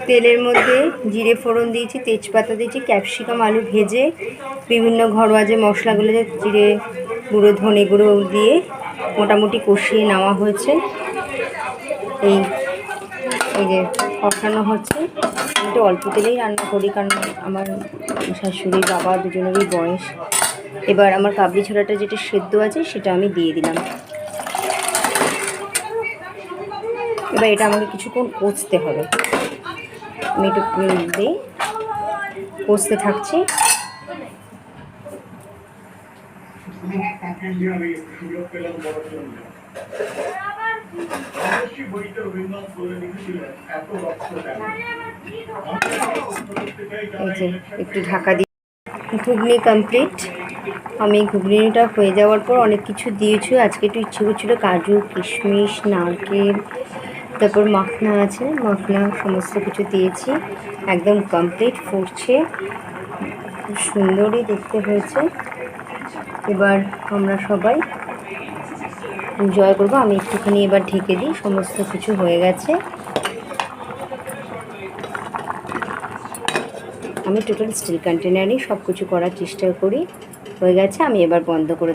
তেলের মধ্যে জিরে ফোড়ন দিয়েছি, তেজপাতা দিয়েছি, ক্যাপসিকাম আলু ভেজে বিভিন্ন ঘরোয়া যে মশলাগুলো, জিরে গুঁড়ো ধনে গুঁড়ো দিয়ে মোটামুটি কষিয়ে নেওয়া হয়েছে। এই যে কষানো হচ্ছে। একটু অল্প তেলেই রান্না করি, কারণ আমার শাশুড়ি বাবা দুজনেরই বয়স। এবার আমার কাবলি ছোলাটা যেটা সেদ্ধ আছে সেটা আমি দিয়ে দিলাম। এবার এটা আমাকে কিছুক্ষণ কষতে হবে। আমি একটু দিয়ে কষতে থাকছি। একটু ঢাকা দিয়ে ঘুগনি কমপ্লিট। আমি ঘুগনিটা হয়ে যাওয়ার পর অনেক কিছু দিয়েছি। আজকে একটু ইচ্ছে করছিল কাজু কিশমিশ নারকেল, তারপর মাখনা আছে, মাখনা সমস্ত কিছু দিয়েছি। একদম কমপ্লিট ফুটছে, খুব সুন্দরই দেখতে হয়েছে। এবার আমরা সবাই এনজয় করবো। আমি একটুখানি এবার ঢেকে দিই। সমস্ত কিছু হয়ে গেছে। আমি টোটাল স্টিল কন্টেনারেই সব কিছু করার চেষ্টা করি। হয়ে গেছে, আমি এবার বন্ধ করে